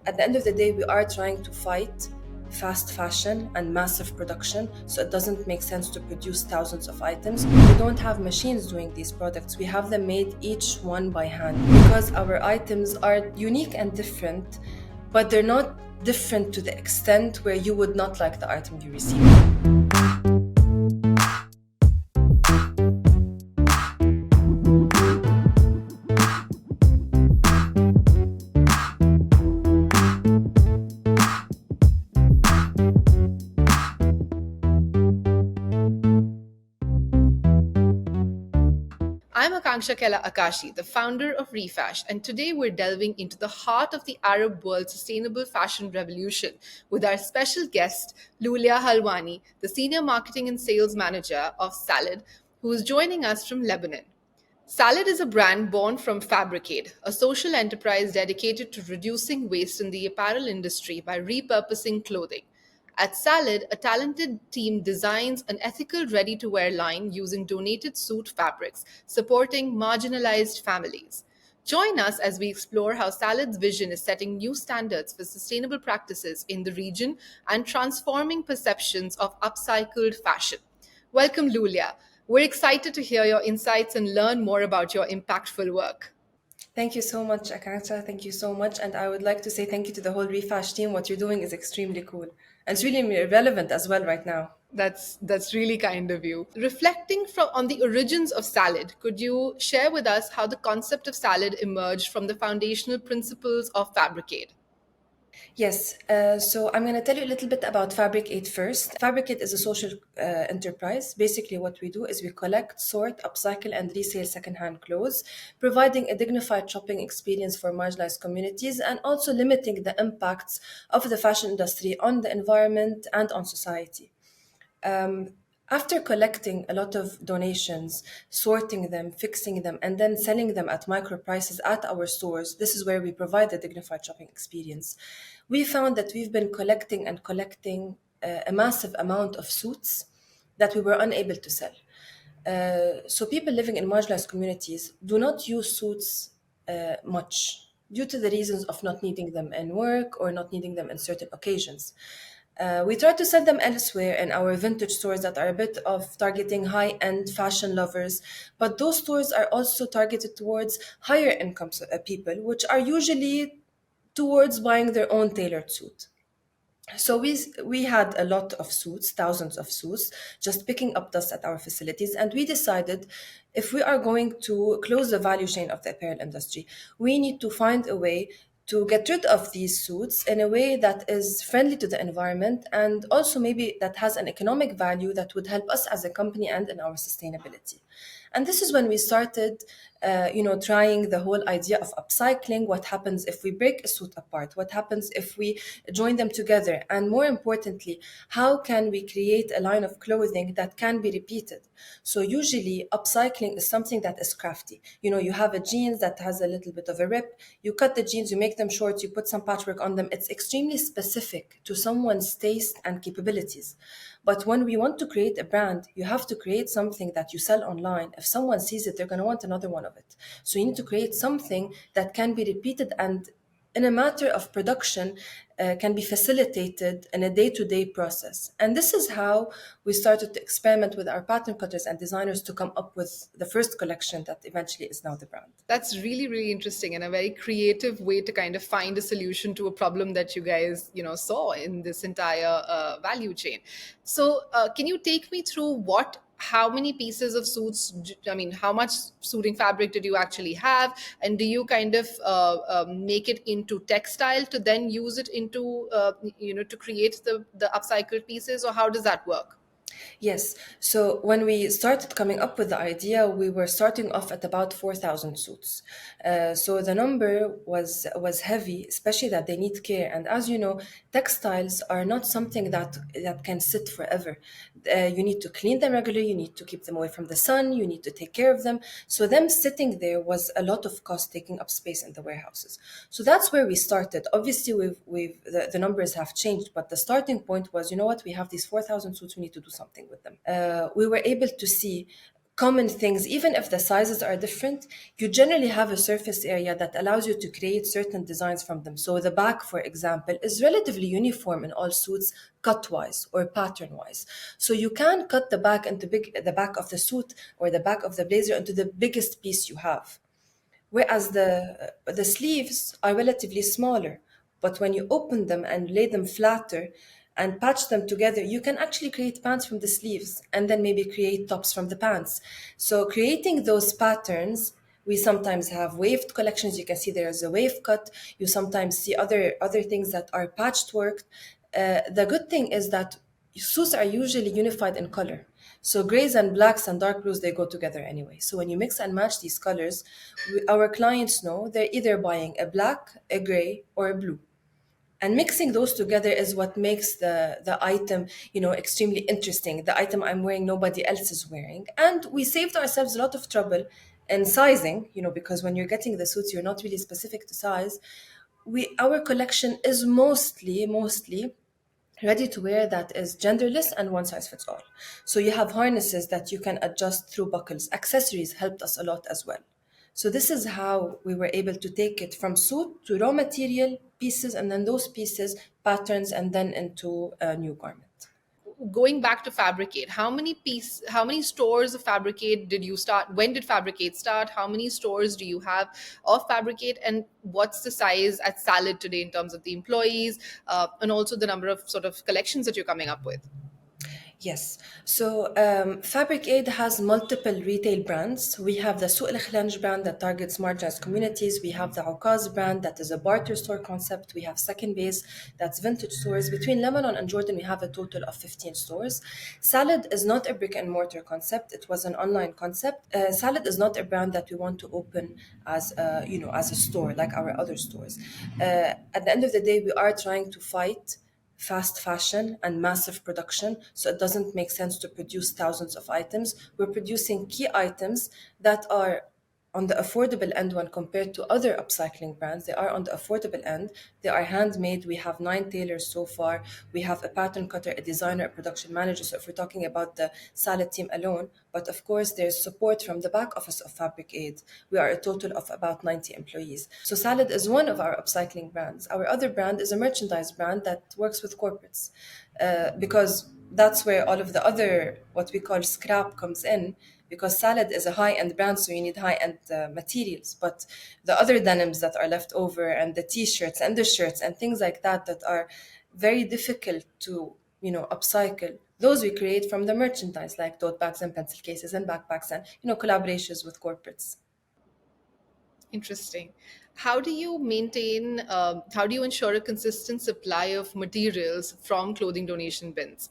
At the end of the day, we are trying to fight fast fashion and massive production, so it doesn't make sense to produce thousands of items. We don't have machines doing these products. We have them made each one by hand because our items are unique and different, but they're not different to the extent where you would not like the item you receive. I'm Akanksha Kela Akashi, the founder of Refash, and today we're delving into the heart of the Arab world sustainable fashion revolution with our special guest, Loulya Halwany, the Senior Marketing and Sales Manager of Salad, who is joining us from Lebanon. Salad is a brand born from FabricAID, a social enterprise dedicated to reducing waste in the apparel industry by repurposing clothing. At Salad, a talented team designs an ethical ready to wear line using donated suit fabrics, supporting marginalized families. Join us as we explore how Salad's vision is setting new standards for sustainable practices in the region and transforming perceptions of upcycled fashion. Welcome, Lulia. We're excited to hear your insights and learn more about your impactful work. Thank you so much, Akanksha. Thank you so much. And I would like to say thank you to the whole Refash team. What you're doing is extremely cool. And it's really relevant as well right now. That's really kind of you. Reflecting on the origins of salad, could you share with us how the concept of salad emerged from the foundational principles of FabricAID? Yes, so I'm going to tell you a little bit about FabricAID first. FabricAID is a social enterprise. Basically, what we do is we collect, sort, upcycle, and resale secondhand clothes, providing a dignified shopping experience for marginalized communities and also limiting the impacts of the fashion industry on the environment and on society. Um, After collecting a lot of donations, sorting them, fixing them, and then selling them at micro prices at our stores, this is where we provide a dignified shopping experience. We found that we've been collecting and collecting a massive amount of suits that we were unable to sell. So people living in marginalized communities do not use suits much due to the reasons of not needing them in work or not needing them in certain occasions. We try to sell them elsewhere in our vintage stores that are a bit of targeting high-end fashion lovers, but those stores are also targeted towards higher income people, which are usually towards buying their own tailored suit. So we had a lot of suits, thousands of suits, just picking up dust at our facilities, and we decided if we are going to close the value chain of the apparel industry, we need to find a way to get rid of these suits in a way that is friendly to the environment and also maybe that has an economic value that would help us as a company and in our sustainability. And this is when we started, trying the whole idea of upcycling. What happens if we break a suit apart? What happens if we join them together? And more importantly, how can we create a line of clothing that can be repeated? So usually upcycling is something that is crafty. You know, you have a jeans that has a little bit of a rip, you cut the jeans, you make them short, you put some patchwork on them. It's extremely specific to someone's taste and capabilities. But when we want to create a brand, you have to create something that you sell online. If someone sees it, they're going to want another one of it. So you need to create something that can be repeated and in a matter of production can be facilitated in a day-to-day process. And this is how we started to experiment with our pattern cutters and designers to come up with the first collection that eventually is now the brand. That's really, really interesting and a very creative way to kind of find a solution to a problem that you guys, saw in this entire value chain. So, can you take me through how many pieces of suits, how much suiting fabric did you actually have? And do you kind of make it into textile to then use it into, to create the upcycled pieces, or how does that work? Yes. So when we started coming up with the idea, we were starting off at about 4,000 suits. So the number was heavy, especially that they need care. And as you know, textiles are not something that can sit forever. You need to clean them regularly. You need to keep them away from the sun. You need to take care of them. So them sitting there was a lot of cost taking up space in the warehouses. So that's where we started. Obviously, the numbers have changed, but the starting point was, you know what, we have these 4,000 suits. We need to do something with them. We were able to see common things, even if the sizes are different, you generally have a surface area that allows you to create certain designs from them. So the back, for example, is relatively uniform in all suits, cut-wise or pattern-wise. So you can cut the back of the suit or the back of the blazer into the biggest piece you have. Whereas the sleeves are relatively smaller, but when you open them and lay them flatter and patch them together, you can actually create pants from the sleeves and then maybe create tops from the pants. So creating those patterns, we sometimes have waved collections. You can see there's a wave cut. You sometimes see other things that are patched work. The good thing is that suits are usually unified in color. So grays and blacks and dark blues, they go together anyway. So when you mix and match these colors, our clients know they're either buying a black, a gray, or a blue. And mixing those together is what makes the item, extremely interesting. The item I'm wearing, nobody else is wearing. And we saved ourselves a lot of trouble in sizing, because when you're getting the suits, you're not really specific to size. Our collection is mostly ready to wear that is genderless and one size fits all. So you have harnesses that you can adjust through buckles. Accessories helped us a lot as well. So this is how we were able to take it from suit to raw material pieces, and then those pieces, patterns, and then into a new garment. Going back to FabricAID, how many stores of FabricAID did you start? When did FabricAID start? How many stores do you have of FabricAID, and what's the size at Salad today in terms of the employees, and also the number of sort of collections that you're coming up with? Yes. So FabricAID has multiple retail brands. We have the Souq Al Khlanj brand that targets marginalized communities. We have the Aukaz brand that is a barter store concept. We have Second Base, that's vintage stores. Between Lebanon and Jordan, we have a total of 15 stores. Salad is not a brick and mortar concept. It was an online concept. Salad is not a brand that we want to open as a store like our other stores. At the end of the day, we are trying to fight fast fashion and massive production, so it doesn't make sense to produce thousands of items. We're producing key items that are on the affordable end when compared to other upcycling brands. They are on the affordable end. They are handmade. We have 9 tailors so far. We have a pattern cutter, a designer, a production manager. So if we're talking about the Salad team alone, but of course there's support from the back office of FabricAID. We are a total of about 90 employees. So Salad is one of our upcycling brands. Our other brand is a merchandise brand that works with corporates, because that's where all of the other, what we call scrap, comes in, because Salad is a high-end brand, so you need high-end materials. But the other denims that are left over, and the t-shirts and the shirts and things like that are very difficult to upcycle, those we create from the merchandise, like tote bags and pencil cases and backpacks, and collaborations with corporates. Interesting. How do you ensure a consistent supply of materials from clothing donation bins?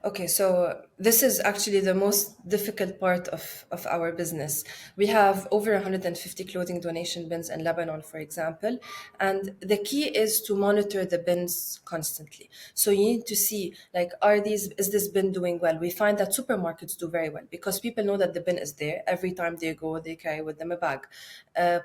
Okay, so this is actually the most difficult part of our business. We have over 150 clothing donation bins in Lebanon, for example, and the key is to monitor the bins constantly. So you need to see, like, is this bin doing well? We find that supermarkets do very well because people know that the bin is there. Every time they go, they carry with them a bag.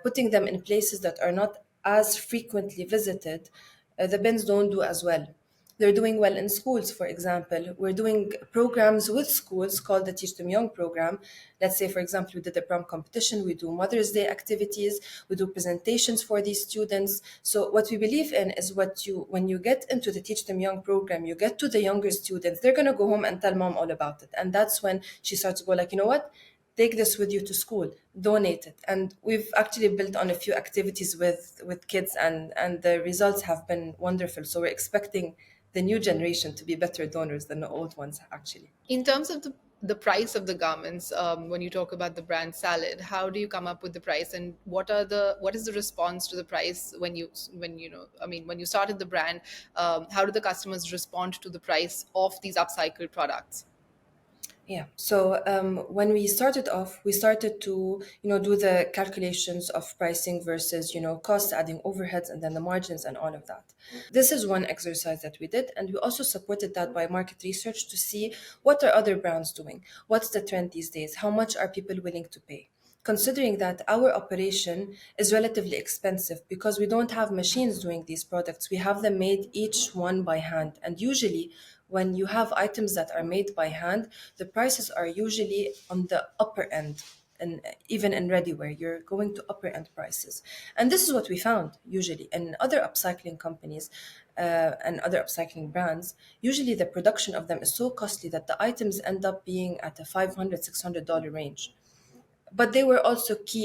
Putting them in places that are not as frequently visited, the bins don't do as well. They're doing well in schools, for example. We're doing programs with schools called the Teach Them Young program. Let's say, for example, we did a prom competition, we do Mother's Day activities, we do presentations for these students. So what we believe in is when you get into the Teach Them Young program, you get to the younger students, they're going to go home and tell mom all about it. And that's when she starts to go like, you know what? Take this with you to school, donate it. And we've actually built on a few activities with kids, and the results have been wonderful. So we're expecting the new generation to be better donors than the old ones, actually. In terms of the price of the garments, when you talk about the brand Salad, how do you come up with the price, and what is the response to the price when you started the brand? How do the customers respond to the price of these upcycled products? Yeah. So when we started off, we started to do the calculations of pricing versus cost, adding overheads, and then the margins and all of that. This is one exercise that we did, and we also supported that by market research to see what are other brands doing, what's the trend these days, how much are people willing to pay. considering that our operation is relatively expensive because we don't have machines doing these products. We have them made each one by hand. And usually, when you have items that are made by hand, the prices are usually on the upper end. And even in ready-wear, you're going to upper end prices. And this is what we found usually in other upcycling companies and other upcycling brands. Usually, the production of them is so costly that the items end up being at a $500, $600 range, but they were also key,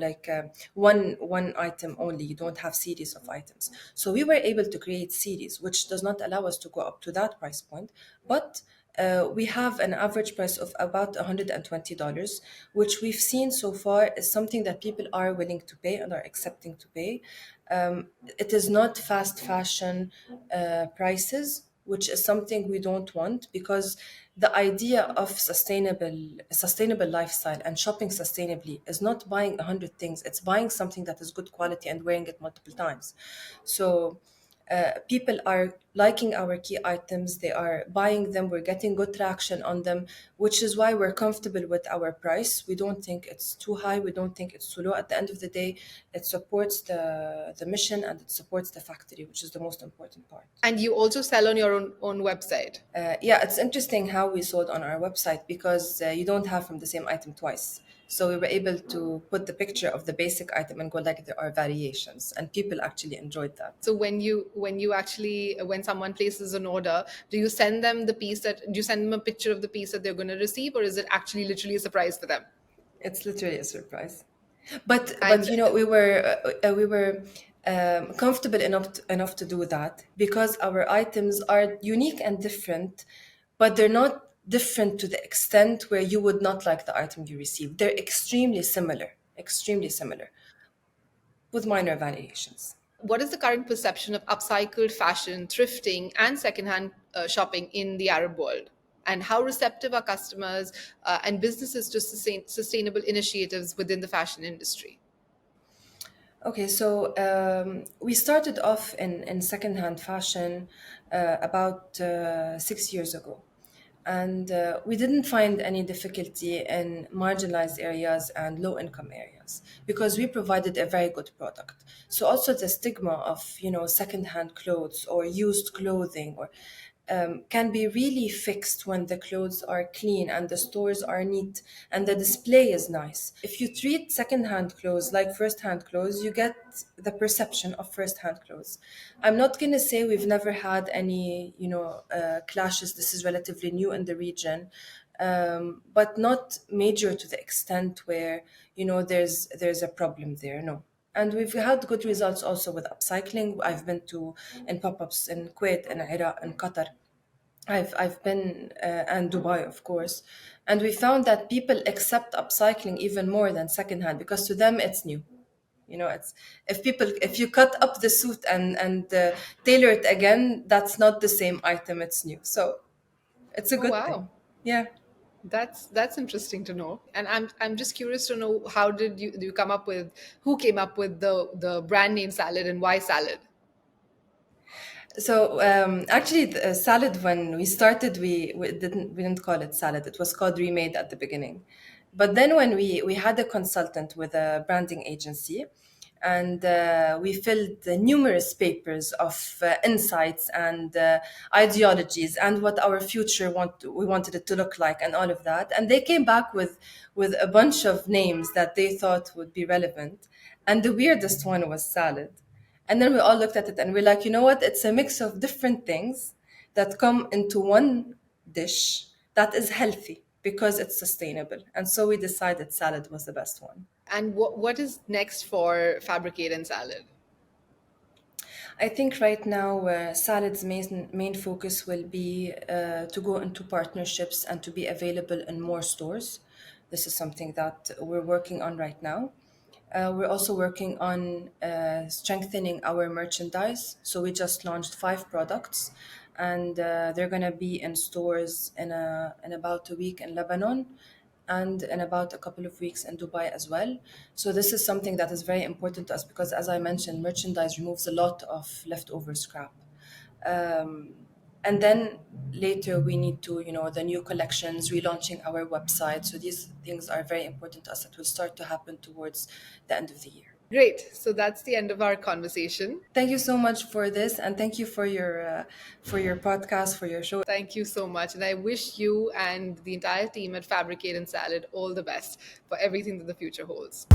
like one item only. You don't have series of items, so we were able to create series which does not allow us to go up to that price point, but we have an average price of about $120, which we've seen so far is something that people are willing to pay and are accepting to pay. It is not fast fashion prices, which is something we don't want, because the idea of sustainable lifestyle and shopping sustainably is not buying 100 things. It's buying something that is good quality and wearing it multiple times. So people are liking our key items, they are buying them, we're getting good traction on them, which is why we're comfortable with our price. We don't think it's too high, we don't think it's too low. At the end of the day, it supports the mission and it supports the factory, which is the most important part. And you also sell on your own website. Yeah, it's interesting how we sold on our website because you don't have from the same item twice. So we were able to put the picture of the basic item and go like there are variations, and people actually enjoyed that. So when someone places an order, do you send them a picture of the piece that they're going to receive, or is it actually literally a surprise for them? It's literally a surprise. But And we were comfortable enough to do that because our items are unique and different, but they're not different to the extent where you would not like the item you receive. They're extremely similar, with minor variations. what is the current perception of upcycled fashion, thrifting, and secondhand shopping in the Arab world? And how receptive are customers and businesses to sustainable initiatives within the fashion industry? Okay, so we started off in secondhand fashion about 6 years ago. And we didn't find any difficulty in marginalized areas and low income areas because we provided a very good product. So also the stigma of, secondhand clothes or used clothing or can be really fixed when the clothes are clean and the stores are neat and the display is nice. If you treat secondhand clothes like first-hand clothes, you get the perception of first-hand clothes. I'm not going to say we've never had any, clashes. This is relatively new in the region, but not major to the extent where, there's a problem there. No. And we've had good results also with upcycling. I've been to in pop-ups in Kuwait and Iraq and Qatar. I've been and Dubai, of course, and we found that people accept upcycling even more than secondhand because to them it's new. It's if you cut up the suit and tailor it again, that's not the same item. It's new, so it's a Oh good wow, thing. Yeah. that's interesting to know. And I'm just curious to know, how did you come up with, who came up with the brand name salad, and why salad? So actually, the salad when we started, we didn't call it salad. It was called Remade at the beginning, but then when we had a consultant with a branding agency, and we filled the numerous papers of insights and ideologies and what our future we wanted it to look like and all of that, and they came back with a bunch of names that they thought would be relevant, and the weirdest one was salad. And then we all looked at it and we're like, you know what? It's a mix of different things that come into one dish that is healthy because it's sustainable. And so we decided salad was the best one. And what is next for Fabricate and Salad? I think right now Salad's main focus will be to go into partnerships and to be available in more stores. This is something that we're working on right now. We're also working on strengthening our merchandise. So we just launched 5 products, and they're going to be in stores in about a week in Lebanon and in about a couple of weeks in Dubai as well. So this is something that is very important to us because, as I mentioned, merchandise removes a lot of leftover scrap. And then later we need to, the new collections, relaunching our website. So these things are very important to us that will start to happen towards the end of the year. Great. So that's the end of our conversation. Thank you so much for this, and thank you for your podcast, for your show. Thank you so much. And I wish you and the entire team at Fabricate and Salad all the best for everything that the future holds.